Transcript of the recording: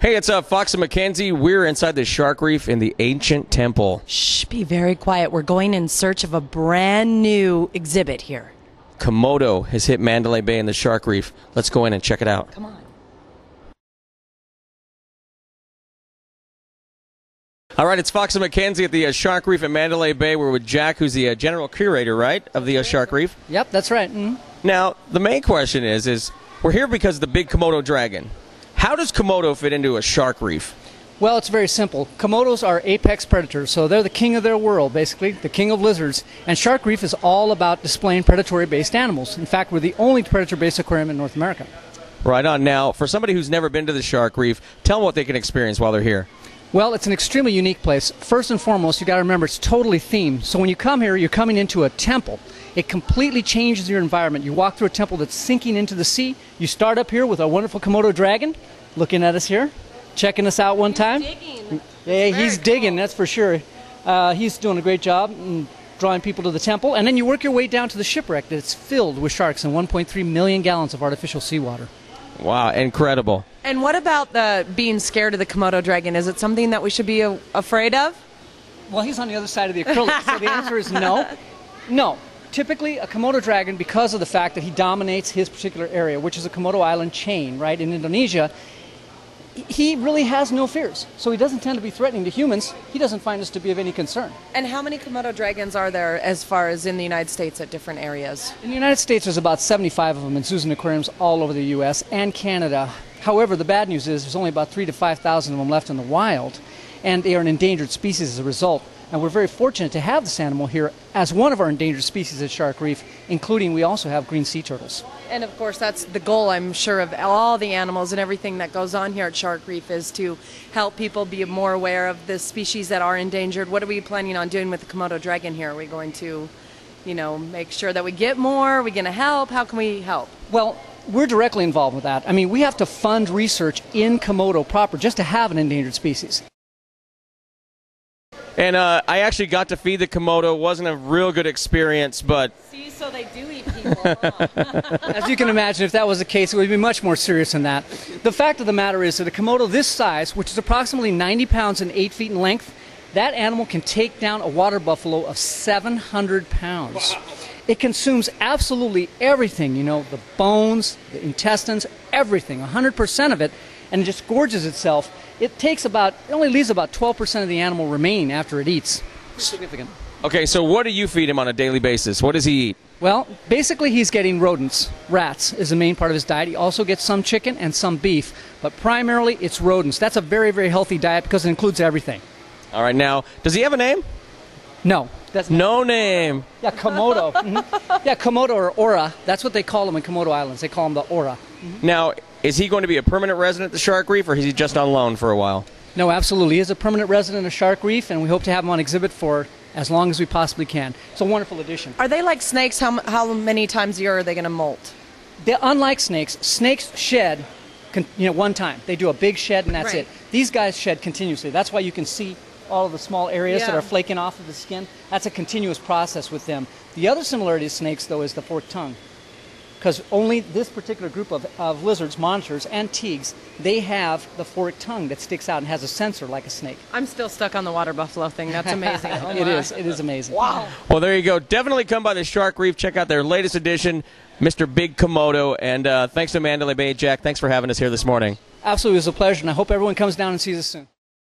Hey, it's Foxx and MacKenzie. We're inside the shark reef in the ancient temple. Shh, be very quiet. We're going in search of a brand new exhibit here. Komodo has hit Mandalay Bay in the shark reef. Let's go in and check it out. Come on. All right, it's Foxx and MacKenzie at the shark reef at Mandalay Bay. We're with Jack, who's the general curator, right, of the shark reef. Yep, that's right. Mm-hmm. Now, the main question is we're here because of the big Komodo dragon. How does Komodo fit into a shark reef? Well, it's very simple. Komodos are apex predators, so they're the king of their world, basically, the king of lizards. And Shark Reef is all about displaying predatory-based animals. In fact, we're the only predator-based aquarium in North America. Right on. Now, for somebody who's never been to the shark reef, tell them what they can experience while they're here. Well, it's an extremely unique place. First and foremost, you got to remember it's totally themed. So when you come here, you're coming into a temple. It completely changes your environment. You walk through a temple that's sinking into the sea. You start up here with our wonderful Komodo dragon, looking at us here, checking us out one time. Digging. Yeah, he's digging, that's for sure. He's doing a great job in drawing people to the temple. And then you work your way down to the shipwreck that's filled with sharks and 1.3 million gallons of artificial seawater. Wow, incredible. And what about the being scared of the Komodo dragon? Is it something that we should be afraid of? Well, he's on the other side of the acrylic, so the answer is no. No. Typically, a Komodo dragon, because of the fact that he dominates his particular area, which is a Komodo island chain, right, in Indonesia, he really has no fears. So he doesn't tend to be threatening to humans. He doesn't find us to be of any concern. And how many Komodo dragons are there as far as in the United States at different areas? In the United States, there's about 75 of them in zoos and aquariums all over the U.S. and Canada. However, the bad news is there's only about 3,000 to 5,000 of them left in the wild, and they are an endangered species as a result. And we're very fortunate to have this animal here as one of our endangered species at Shark Reef, including we also have green sea turtles. And of course, that's the goal, I'm sure, of all the animals and everything that goes on here at Shark Reef is to help people be more aware of the species that are endangered. What are we planning on doing with the Komodo dragon here? Are we going to, make sure that we get more? Are we going to help? How can we help? Well, we're directly involved with that. I mean, we have to fund research in Komodo proper just to have an endangered species. And I actually got to feed the Komodo. It wasn't a real good experience, but... See, so they do eat people, huh? As you can imagine, if that was the case, it would be much more serious than that. The fact of the matter is that a Komodo this size, which is approximately 90 pounds and 8 feet in length, that animal can take down a water buffalo of 700 pounds. Wow. It consumes absolutely everything, the bones, the intestines, everything, 100% of it, and it just gorges itself. It only leaves about 12% of the animal remaining after it eats. Significant. Okay, so what do you feed him on a daily basis? What does he eat? Well, basically he's getting rodents. Rats is the main part of his diet. He also gets some chicken and some beef, but primarily it's rodents. That's a very, very healthy diet because it includes everything. All right, now, does he have a name? No. That's no name. Yeah, Komodo. Mm-hmm. Yeah, Komodo or Ora. That's what they call them in Komodo Islands. They call them the Ora. Mm-hmm. Now, is he going to be a permanent resident at the Shark Reef, or is he just on loan for a while? No, absolutely. He is a permanent resident of Shark Reef, and we hope to have him on exhibit for as long as we possibly can. It's a wonderful addition. Are they like snakes? How many times a year are they going to molt? Unlike snakes shed one time. They do a big shed, and that's right. it. These guys shed continuously. That's why you can see all of the small areas that are flaking off of the skin. That's a continuous process with them. The other similarity to snakes, though, is the forked tongue. Because only this particular group of lizards, monitors, and teagues, they have the forked tongue that sticks out and has a sensor like a snake. I'm still stuck on the water buffalo thing. That's amazing. Oh, it is amazing. Wow. Well, there you go. Definitely come by the Shark Reef. Check out their latest edition, Mr. Big Komodo. And thanks to Mandalay Bay. Jack, thanks for having us here this morning. Absolutely. It was a pleasure, and I hope everyone comes down and sees us soon.